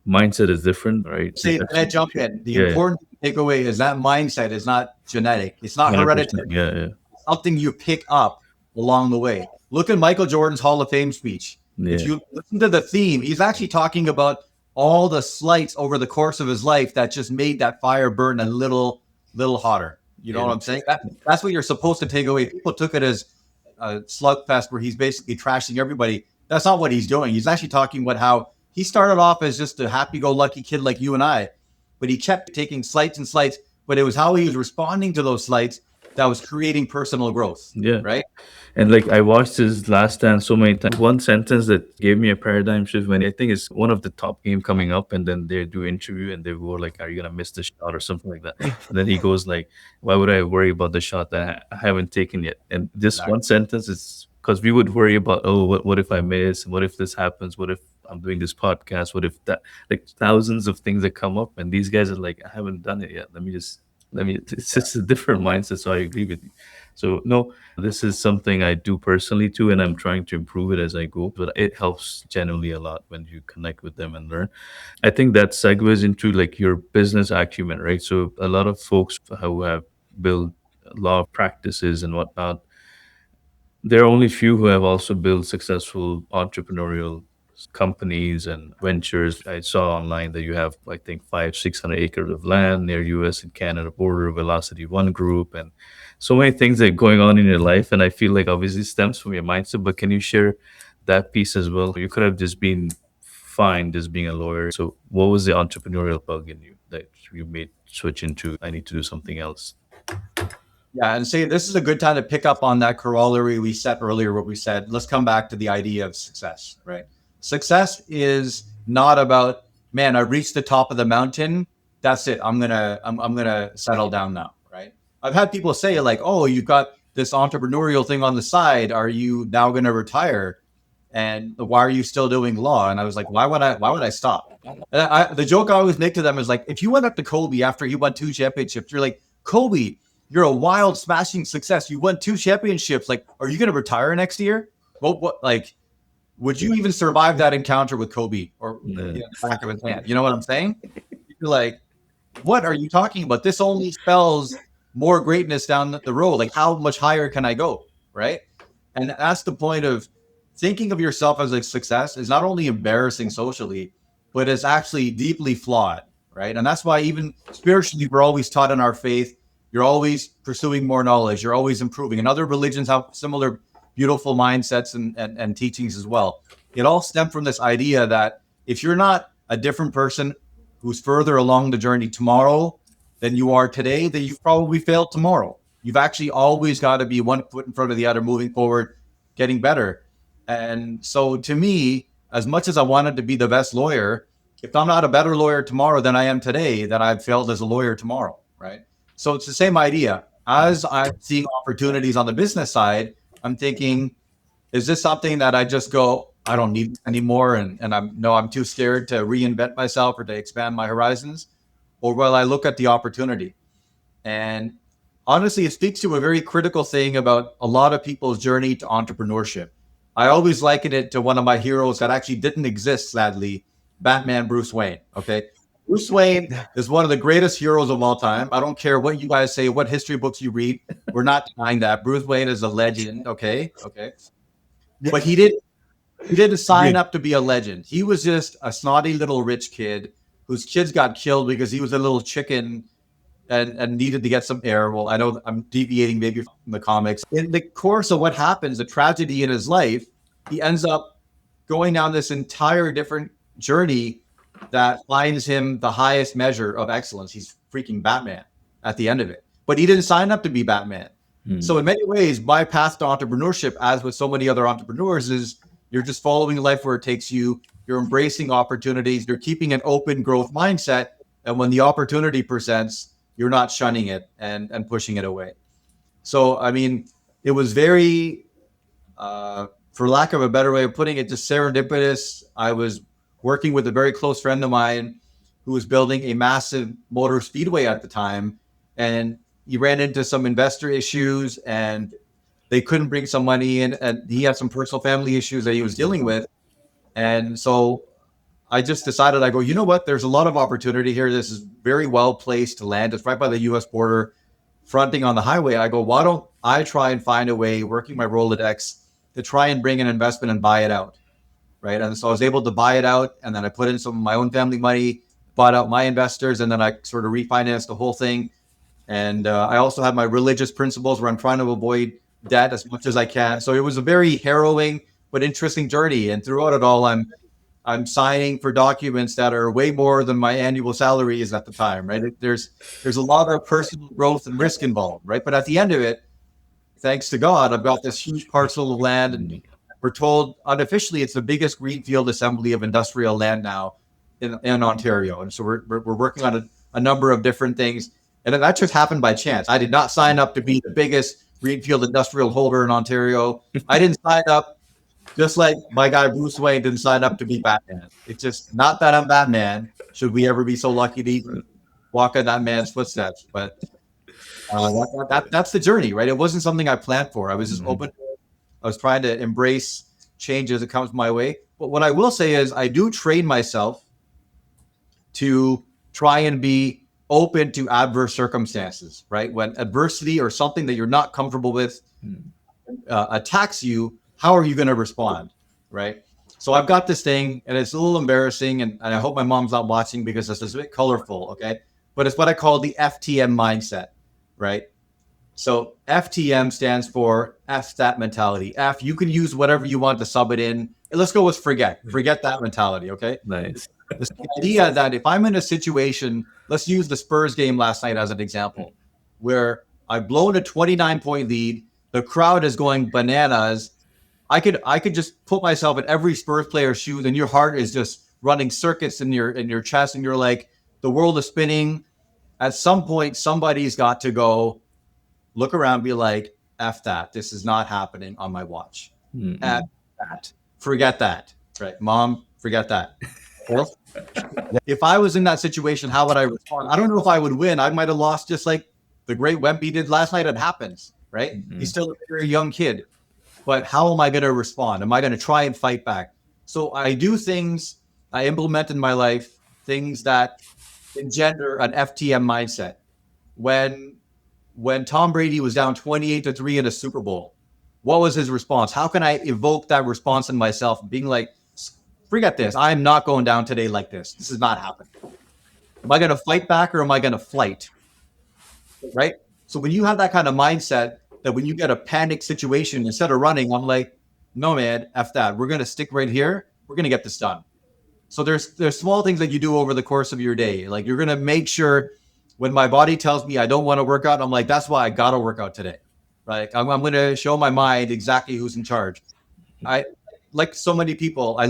S2: mindset is different, right?
S3: Say, can I jump in? The
S2: Yeah,
S3: important takeaway is that mindset is not genetic. It's not
S2: 100%.
S3: hereditary.
S2: Yeah, yeah,
S3: Something you pick up along the way. Look at Michael Jordan's Hall of Fame speech. If
S2: yeah.
S3: you listen to the theme, he's actually talking about all the slights over the course of his life that just made that fire burn a little hotter. You know
S2: Yeah.
S3: what I'm saying? That's what you're supposed to take away. People took it as a slugfest where he's basically trashing everybody. That's not what he's doing. He's actually talking about how he started off as just a happy-go-lucky kid like you and I, but he kept taking slights and slights, but it was how he was responding to those slights that was creating personal growth.
S2: Yeah.
S3: Right?
S2: And like I watched his Last Stand so many times. One sentence that gave me a paradigm shift when I think it's one of the top game coming up, and then they do interview and they go like, "Are you gonna miss the shot or something like that?" And then he goes like, "Why would I worry about the shot that I haven't taken yet?" And this one sentence is because we would worry about, oh, what if I miss? What if this happens? What if I'm doing this podcast? What if that? Like thousands of things that come up, and these guys are like, "I haven't done it yet. It's just a different mindset." So I agree with you. So no, this is something I do personally too, and I'm trying to improve it as I go. But it helps generally a lot when you connect with them and learn. I think that segues into like your business acumen, right? So a lot of folks who have built law practices and whatnot, there are only few who have also built successful entrepreneurial companies and ventures. I saw online that you have, I think, 500-600 acres of land near U.S. and Canada border, Velocity One Group, and so many things that are going on in your life. And I feel like obviously stems from your mindset, but can you share that piece as well? You could have just been fine just being a lawyer. So what was the entrepreneurial bug in you that you made switch into, I need to do something else?
S3: Yeah, and say this is a good time to pick up on that corollary we set earlier. What we said. Let's come back to the idea of success. Right? Success is not about, man, I reached the top of the mountain. That's it. I'm gonna settle down now. Right? I've had people say like, oh, you've got this entrepreneurial thing on the side. Are you now going to retire? And why are you still doing law? And I was like, why would I stop? And the joke I always make to them is like, if you went up to Kobe after he won 2 championships, you're like, Kobe, You're a wild smashing success. You won 2 championships. Like, are you going to retire next year? What like, would you even survive that encounter with Kobe or the back of his hand? You know what I'm saying? You're like, what are you talking about? This only spells more greatness down the road. Like, how much higher can I go? Right. And that's the point of thinking of yourself as a success is not only embarrassing socially, but it's actually deeply flawed. Right. And that's why even spiritually, we're always taught in our faith, you're always pursuing more knowledge. You're always improving. And other religions have similar beautiful mindsets and teachings as well. It all stemmed from this idea that if you're not a different person who's further along the journey tomorrow than you are today, then you've probably failed tomorrow. You've actually always got to be one foot in front of the other, moving forward, getting better. And so to me, as much as I wanted to be the best lawyer, if I'm not a better lawyer tomorrow than I am today, then I've failed as a lawyer tomorrow, right? So it's the same idea. As I'm seeing opportunities on the business side, I'm thinking, is this something that I just go, I don't need anymore, and I'm too scared to reinvent myself or to expand my horizons? Or will I look at the opportunity? And honestly, it speaks to a very critical thing about a lot of people's journey to entrepreneurship. I always liken it to one of my heroes that actually didn't exist, sadly, Batman Bruce Wayne. Okay. Bruce Wayne is one of the greatest heroes of all time. I don't care what you guys say, what history books you read. We're not denying that. Bruce Wayne is a legend. Okay. Okay. But he didn't sign up to be a legend. He was just a snotty little rich kid whose kids got killed because he was a little chicken and needed to get some air. Well, I know I'm deviating maybe from the comics. In the course of what happens, the tragedy in his life, he ends up going down this entire different journey that finds him the highest measure of excellence. He's freaking Batman at the end of it. But he didn't sign up to be Batman. So in many ways, my path to entrepreneurship, as with so many other entrepreneurs, is you're just following life where it takes you. You're embracing opportunities. You're keeping an open growth mindset. And when the opportunity presents, you're not shunning it and pushing it away. So, I mean, it was very, for lack of a better way of putting it, just serendipitous. I was working with a very close friend of mine who was building a massive motor speedway at the time. And he ran into some investor issues and they couldn't bring some money in, and he had some personal family issues that he was dealing with. And so I just decided, I go, you know what? There's a lot of opportunity here. This is very well placed to land. It's right by the US border, fronting on the highway. I go, why don't I try and find a way, working my Rolodex, to try and bring an investment and buy it out, right? And so I was able to buy it out, and then I put in some of my own family money, bought out my investors, and then I sort of refinanced the whole thing. And I also have my religious principles where I'm trying to avoid debt as much as I can. So it was a very harrowing but interesting journey. And throughout it all, I'm signing for documents that are way more than my annual salary is at the time, right? There's a lot of personal growth and risk involved, right? But at the end of it, thanks to God, I've got this huge parcel of land, and we're told unofficially it's the biggest greenfield assembly of industrial land now in Ontario. And so we're working on a number of different things. And that just happened by chance. I did not sign up to be the biggest greenfield industrial holder in Ontario. I didn't sign up, just like my guy Bruce Wayne didn't sign up to be Batman. It's just not that I'm Batman. Should we ever be so lucky to walk in that man's footsteps? But that's the journey, right? It wasn't something I planned for. I was just open. I was trying to embrace change as it comes my way. But what I will say is I do train myself to try and be open to adverse circumstances, right? When adversity or something that you're not comfortable with attacks you, how are you going to respond, right? So I've got this thing, and it's a little embarrassing, and I hope my mom's not watching because it's a bit colorful, okay? But it's what I call the FTM mindset, right? So FTM stands for F that mentality. F, you can use whatever you want to sub it in. Let's go with forget that mentality, okay?
S2: Nice.
S3: This idea that if I'm in a situation, let's use the Spurs game last night as an example, where I've blown a 29-point lead, the crowd is going bananas. I could just put myself in every Spurs player's shoes, and your heart is just running circuits in your chest, and you're like, the world is spinning. At some point, somebody's got to go look around, be like, F that. This is not happening on my watch. F that. Forget that. Right. Mom, forget that. If I was in that situation, how would I respond? I don't know if I would win. I might have lost just like the great Wemby did last night, it happens, right?
S2: Mm-hmm.
S3: He's still a very young kid. But how am I going to respond? Am I going to try and fight back? So I do things, I implement in my life, things that engender an FTM mindset. When Tom Brady was down 28-3 in a Super Bowl, what was his response? How can I evoke that response in myself, being like, forget this. I'm not going down today like this. This is not happening. Am I going to fight back or am I going to flight? Right? So when you have that kind of mindset, that when you get a panic situation, instead of running, I'm like, no, man, F that. We're going to stick right here. We're going to get this done. So there's small things that you do over the course of your day. Like you're going to make sure when my body tells me I don't want to work out, I'm like, that's why I got to work out today. Right? I'm going to show my mind exactly who's in charge. I like so many people. I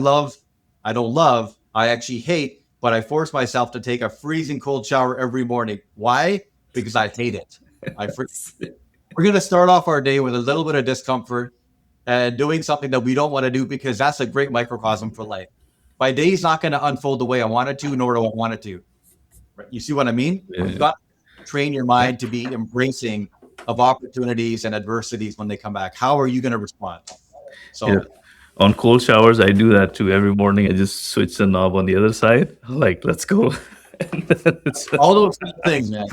S3: don't love, I actually hate, but I force myself to take a freezing cold shower every morning. Why? Because I hate it. We're going to start off our day with a little bit of discomfort and doing something that we don't want to do, because that's a great microcosm for life. My day's not going to unfold the way I want it to, nor do I want it to. Right? You see what I mean?
S2: Yeah.
S3: You've got to train your mind to be embracing of opportunities and adversities when they come back. How are you going to respond? So
S2: Yeah. On cold showers, I do that too. Every morning, I just switch the knob on the other side. Like, let's go.
S3: all those things, man.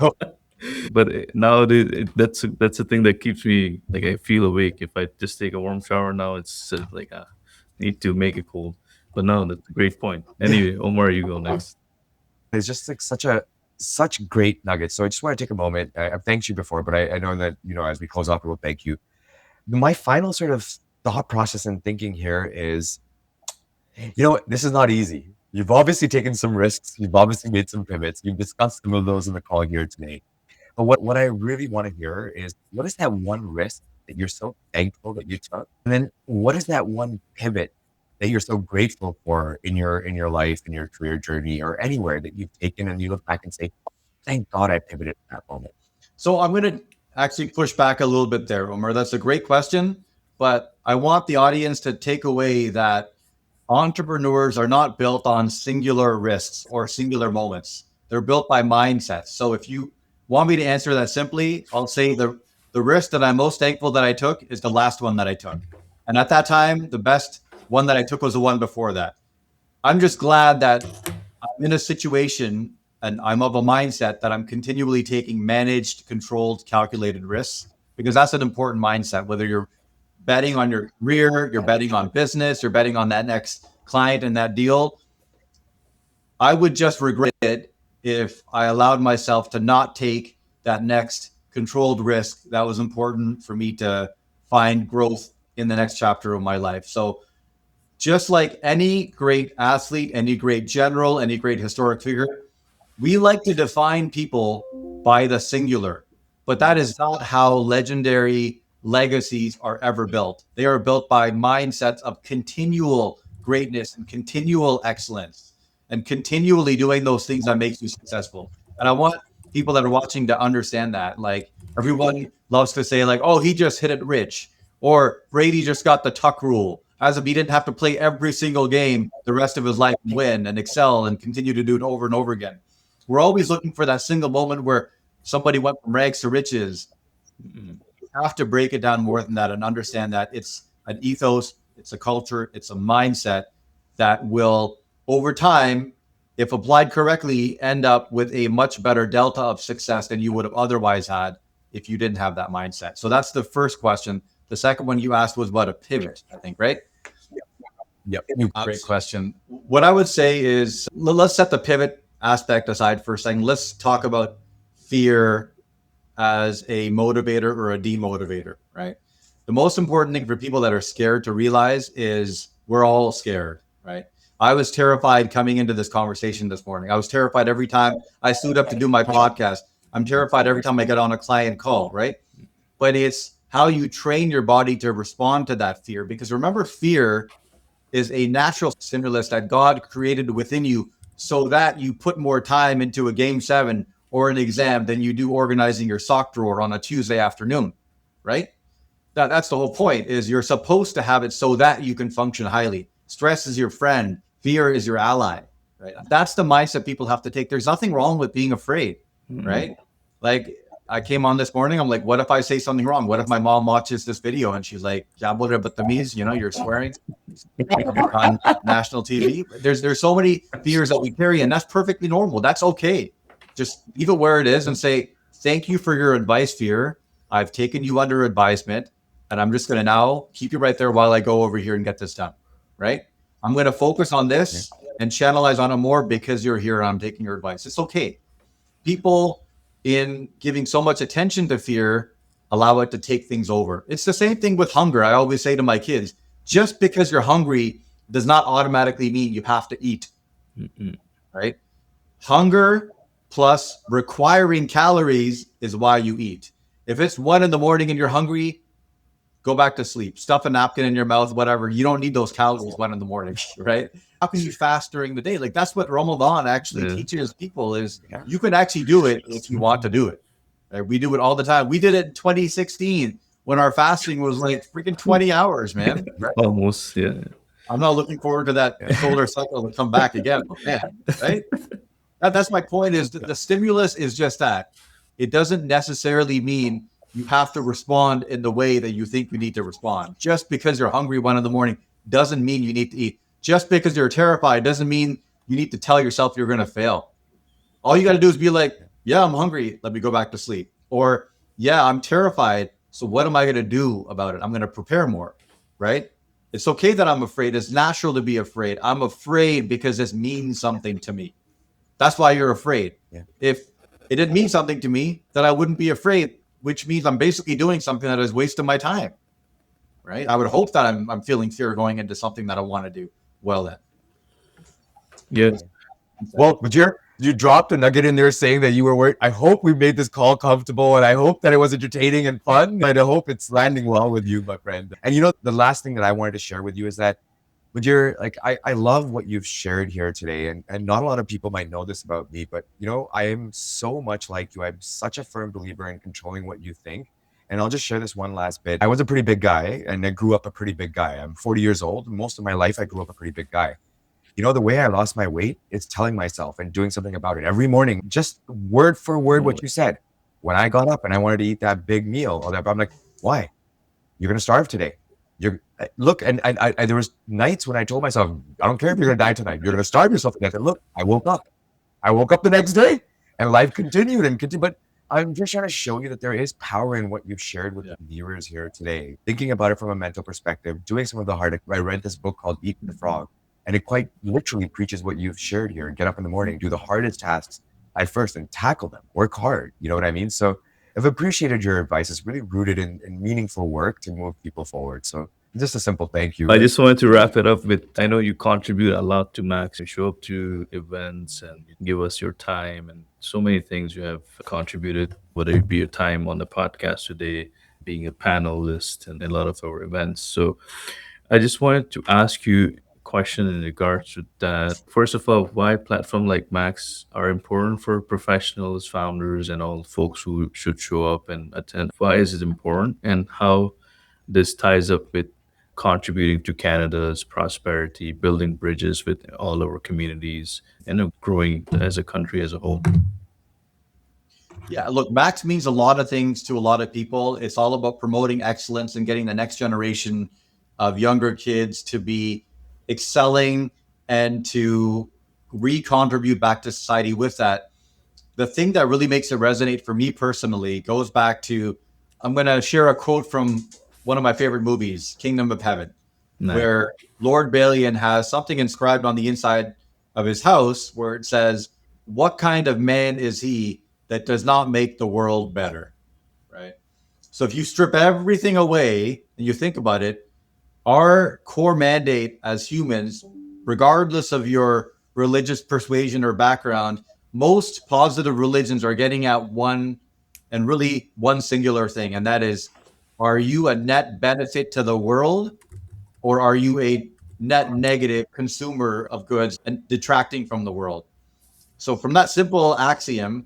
S2: But nowadays, that's a thing that keeps me like I feel awake. If I just take a warm shower now, it's like I need to make it cold. But no, that's a great point. Anyway, Omar, you go next.
S1: It's just like such great nuggets. So I just want to take a moment. I've thanked you before, but I know that, as we close off, I will thank you. My final sort of thought process and thinking here is, this is not easy. You've obviously taken some risks. You've obviously made some pivots. You've discussed some of those in the call here today. But what I really want to hear is, what is that one risk that you're so thankful that you took? And then what is that one pivot that you're so grateful for in your life, in your career journey, or anywhere that you've taken, and you look back and say, thank God I pivoted at that moment?
S3: So I'm going to actually push back a little bit there, Omar. That's a great question, but I want the audience to take away that entrepreneurs are not built on singular risks or singular moments. They're built by mindsets. So if you want me to answer that simply, I'll say the risk that I'm most thankful that I took is the last one that I took. And at that time, the best one that I took was the one before that. I'm just glad that I'm in a situation and I'm of a mindset that I'm continually taking managed, controlled, calculated risks, because that's an important mindset. Whether you're betting on your career, you're betting on business, you're betting on that next client and that deal, I would just regret it if I allowed myself to not take that next controlled risk that was important for me to find growth in the next chapter of my life. So just like any great athlete, any great general, any great historic figure, we like to define people by the singular, but that is not how legendary legacies are ever built. They are built by mindsets of continual greatness and continual excellence and continually doing those things that makes you successful. And I want people that are watching to understand that. Like, everyone loves to say like, oh, he just hit it rich, or Brady just got the tuck rule, as if he didn't have to play every single game the rest of his life and win and excel and continue to do it over and over again. We're always looking for that single moment where somebody went from rags to riches. You have to break it down more than that and understand that it's an ethos, it's a culture, it's a mindset that will, over time, if applied correctly, end up with a much better delta of success than you would have otherwise had if you didn't have that mindset. So that's the first question. The second one you asked was about a pivot, I think, right?
S1: Yep.
S3: Great question. What I would say is, let's set the pivot aspect aside for a second. Let's talk about fear as a motivator or a demotivator, right? The most important thing for people that are scared to realize is we're all scared, right? I was terrified coming into this conversation this morning. I was terrified every time I stood up to do my podcast. I'm terrified every time I get on a client call, right? But it's how you train your body to respond to that fear. Because remember, fear is a natural stimulus that God created within you so that you put more time into a game 7 or an exam than you do organizing your sock drawer on a Tuesday afternoon, right? That's the whole point, is you're supposed to have it so that you can function highly. Stress is your friend. Fear is your ally, right? That's the mindset people have to take. There's nothing wrong with being afraid, right? Like, I came on this morning. I'm like, what if I say something wrong? What if my mom watches this video and she's like, "Yeah, but the you're swearing on national TV." There's so many fears that we carry, and that's perfectly normal. That's okay. Just leave it where it is and say, "Thank you for your advice, fear. I've taken you under advisement, and I'm just going to now keep you right there while I go over here and get this done." Right? I'm going to focus on this and channelize on it more because you're here and I'm taking your advice. It's okay. People, in giving so much attention to fear, allow it to take things over. It's the same thing with hunger. I always say to my kids, just because you're hungry does not automatically mean you have to eat. Right? Hunger plus requiring calories is why you eat. If it's 1 a.m. and you're hungry, go back to sleep. Stuff a napkin in your mouth, whatever. You don't need those calories 1 a.m, right? How can you fast during the day? Like, that's what Ramadan actually teaches people is you can actually do it if you want to do it. Right? We do it all the time. We did it in 2016 when our fasting was like freaking 20 hours, man. Right?
S2: Almost, yeah.
S3: I'm not looking forward to that solar cycle to come back again, man, right? That's my point is the stimulus is just that. It doesn't necessarily mean you have to respond in the way that you think you need to respond. Just because you're hungry 1 a.m. doesn't mean you need to eat. Just because you're terrified doesn't mean you need to tell yourself you're going to fail. All you got to do is be like, yeah, I'm hungry. Let me go back to sleep. Or, yeah, I'm terrified. So what am I going to do about it? I'm going to prepare more, right? It's okay that I'm afraid. It's natural to be afraid. I'm afraid because this means something to me. That's why you're afraid. Yeah. If it didn't mean something to me, then I wouldn't be afraid, which means I'm basically doing something that is wasting my time, right? I would hope that I'm feeling fear going into something that I want to do well then.
S2: Yeah.
S1: Well, Mujir, you dropped a nugget in there saying that you were worried. I hope we made this call comfortable, and I hope that it was entertaining and fun, and I hope it's landing well with you, my friend. And the last thing that I wanted to share with you is that Mujir, like I love what you've shared here today, and not a lot of people might know this about me, but I am so much like you. I'm such a firm believer in controlling what you think. And I'll just share this one last bit. I was a pretty big guy, and I grew up a pretty big guy. I'm 40 years old. Most of my life, I grew up a pretty big guy. The way I lost my weight is telling myself and doing something about it every morning, just word for word what you said. When I got up and I wanted to eat that big meal, I'm like, why? You're going to starve today. Look, and I there was nights when I told myself, I don't care if you're going to die tonight. You're going to starve yourself today. I said, look, I woke up. I woke up the next day and life continued and continued. But I'm just trying to show you that there is power in what you've shared with the viewers here today. Thinking about it from a mental perspective, doing some of the hard. I read this book called Eat the Frog, and it quite literally preaches what you've shared here. Get up in the morning, do the hardest tasks at first and tackle them. Work hard. You know what I mean? So I've appreciated your advice. It's really rooted in meaningful work to move people forward. So just a simple thank you.
S2: I just wanted to wrap it up with, I know you contribute a lot to Max. You show up to events and you give us your time and so many things you have contributed, whether it be your time on the podcast today, being a panelist and a lot of our events. So I just wanted to ask you a question in regards to that. First of all, why platforms like Max are important for professionals, founders, and all folks who should show up and attend. Why is it important, and how this ties up with contributing to Canada's prosperity, building bridges with all our communities, and growing as a country as a whole?
S3: Yeah, look, Max means a lot of things to a lot of people. It's all about promoting excellence and getting the next generation of younger kids to be excelling and to re-contribute back to society with that. The thing that really makes it resonate for me personally goes back to, I'm going to share a quote from one of my favorite movies, Kingdom of Heaven, where Lord Balian has something inscribed on the inside of his house where it says, "What kind of man is he that does not make the world better?" Right? So if you strip everything away and you think about it, our core mandate as humans, regardless of your religious persuasion or background, most positive religions are getting at one and really one singular thing. And that is, are you a net benefit to the world, or are you a net negative consumer of goods and detracting from the world? So from that simple axiom,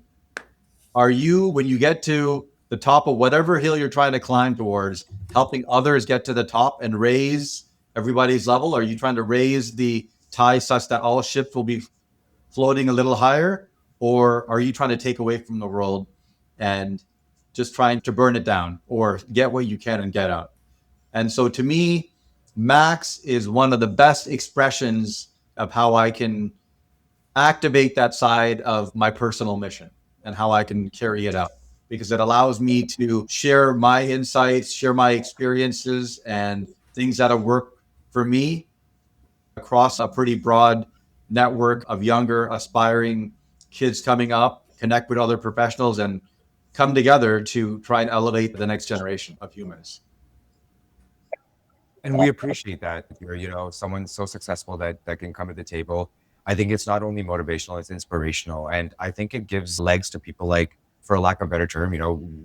S3: are you, when you get to the top of whatever hill you're trying to climb towards, helping others get to the top and raise everybody's level? Are you trying to raise the tide such that all ships will be floating a little higher? Or are you trying to take away from the world and just trying to burn it down or get what you can and get out. And so to me, Max is one of the best expressions of how I can activate that side of my personal mission and how I can carry it out, because it allows me to share my insights, share my experiences and things that have worked for me across a pretty broad network of younger aspiring kids coming up, connect with other professionals and come together to try and elevate the next generation of humans.
S1: And we appreciate that. You're, someone so successful that can come to the table. I think it's not only motivational, it's inspirational. And I think it gives legs to people like, for lack of a better term,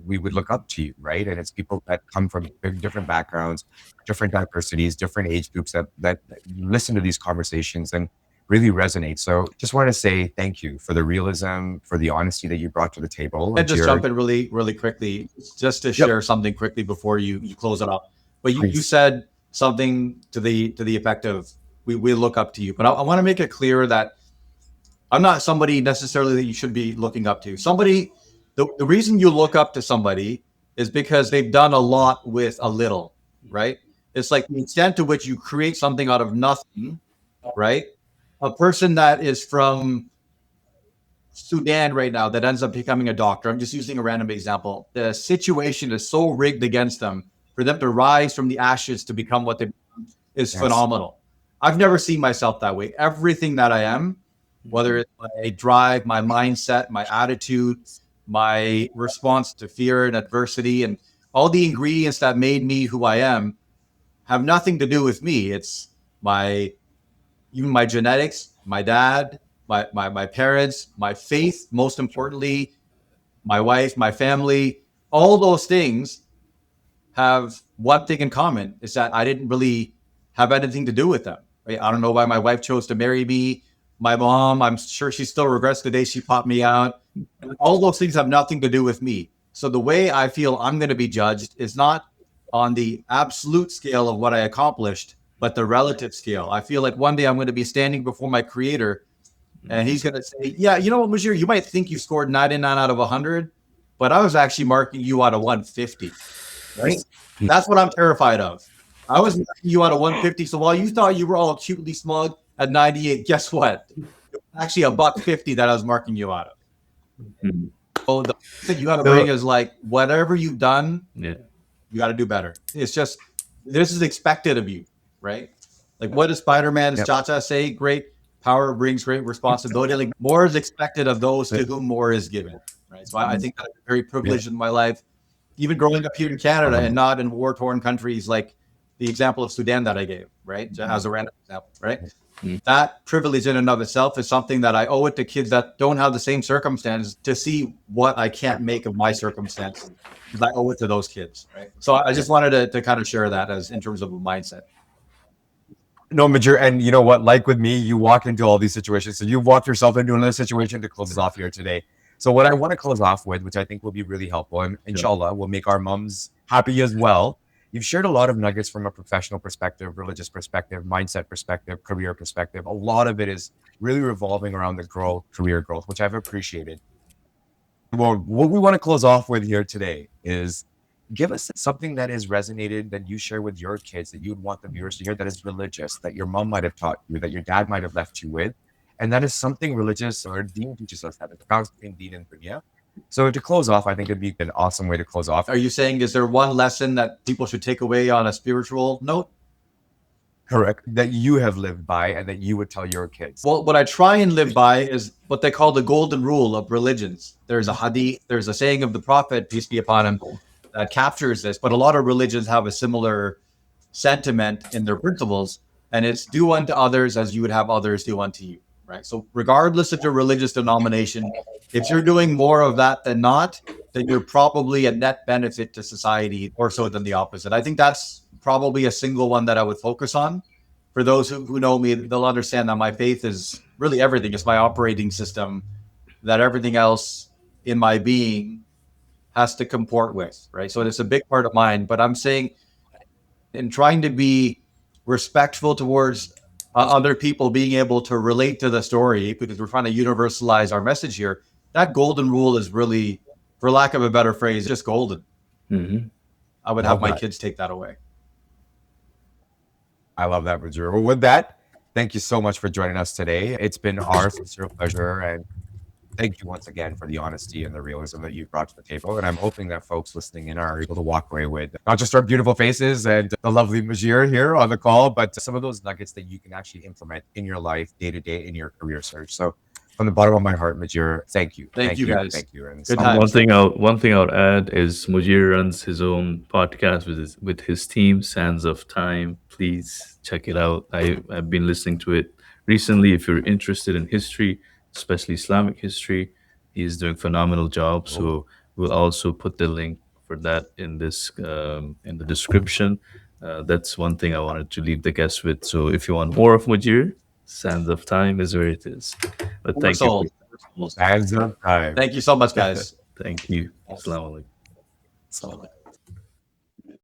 S1: we would look up to you, right? And it's people that come from different backgrounds, different diversities, different age groups that listen to these conversations and really resonate. So just want to say thank you for the realism, for the honesty that you brought to the table.
S3: And just jump in really, really quickly, just to share something quickly before you close it off. But you said something to the effect of, we look up to you. But I want to make it clear that I'm not somebody necessarily that you should be looking up to. Somebody, the reason you look up to somebody is because they've done a lot with a little, right? It's like the extent to which you create something out of nothing, right? A person that is from Sudan right now that ends up becoming a doctor, I'm just using a random example. The situation is so rigged against them. For them to rise from the ashes to become what they become is phenomenal. I've never seen myself that way. Everything that I am, whether it's my drive, my mindset, my attitude, my response to fear and adversity, and all the ingredients that made me who I am, have nothing to do with me. It's even my genetics, my dad, my parents, my faith, most importantly, my wife, my family, all those things have one thing in common, is that I didn't really have anything to do with them. Right? I don't know why my wife chose to marry me. My mom, I'm sure she still regrets the day she popped me out. All those things have nothing to do with me. So the way I feel I'm going to be judged is not on the absolute scale of what I accomplished, but the relative scale. I feel like one day I'm going to be standing before my creator and he's going to say, yeah, you know what, Mujir, you might think you scored 99 out of 100, but I was actually marking you out of 150. Right? That's what I'm terrified of. I was marking you out of 150. So while you thought you were all acutely smug at 98, guess what? It was actually $150 that I was marking you out of. So the thing you got to bring is like, whatever you've done, you got to do better. It's just, this is expected of you, right? Like, what does Spider-Man's Cha-Cha say? Great power brings great responsibility. Like, more is expected of those to whom more is given, right? So I think that I'm very privileged in my life, even growing up here in Canada and not in war-torn countries like the example of Sudan that I gave, right? As a random example, right? That privilege in and of itself is something that I owe it to kids that don't have the same circumstances to see what I can't make of my circumstances, because I owe it to those kids, right? So I just wanted to kind of share that as in terms of a mindset.
S1: No, Major, and you know what? Like with me, you walk into all these situations. So you walked yourself into another situation to close us off here today. So what I want to close off with, which I think will be really helpful, and inshallah will make our mums happy as well. You've shared a lot of nuggets from a professional perspective, religious perspective, mindset perspective, career perspective. A lot of it is really revolving around the growth, career growth, which I've appreciated. Well, what we want to close off with here today is give us something that has resonated, that you share with your kids, that you'd want the viewers to hear, that is religious, that your mom might have taught you, that your dad might have left you with. And that is something religious, or Deen teaches us that. It's the balance between Deen and dunya. So to close off, I think it'd be an awesome way to close off.
S3: Are you saying, is there one lesson that people should take away on a spiritual note?
S1: Correct. That you have lived by and that you would tell your kids.
S3: Well, what I try and live by is what they call the golden rule of religions. There's a hadith, there's a saying of the Prophet, peace be upon him, that captures this. But a lot of religions have a similar sentiment in their principles, and it's do unto others as you would have others do unto you. Right. So regardless of your religious denomination, if you're doing more of that than not, then you're probably a net benefit to society more so than the opposite. I think that's probably a single one that I would focus on. For those who know me, they'll understand that my faith is really everything. It's my operating system, that everything else in my being has to comport with. Right. So it's a big part of mine. But I'm saying, in trying to be respectful towards other people being able to relate to the story, because we're trying to universalize our message here, that golden rule is really for lack of a better phrase, just golden.
S2: Mm-hmm.
S3: I would have my kids take that away.
S1: I love that, Mujir. Well, with that, thank you so much for joining us today. It's been our sincere pleasure, and thank you once again for the honesty and the realism that you brought to the table. And I'm hoping that folks listening in are able to walk away with not just our beautiful faces and the lovely Mujir here on the call, but some of those nuggets that you can actually implement in your life day to day in your career search. So from the bottom of my heart, Mujir, thank you.
S3: Thank you, guys.
S1: Thank you. And
S3: Good times.
S2: One thing I would add is Mujir runs his own podcast with his team, Sands of Time. Please check it out. I've been listening to it recently. If you're interested in history, especially Islamic history, he's doing a phenomenal job. So we'll also put the link for that in the description. That's one thing I wanted to leave the guests with. So if you want more of Mujir, Sands of Time is where it is. But thank you.
S1: Sands of Time.
S3: Thank you so much, guys.
S2: Thank you. Assalamu alaikum.
S1: Assalamu alaikum.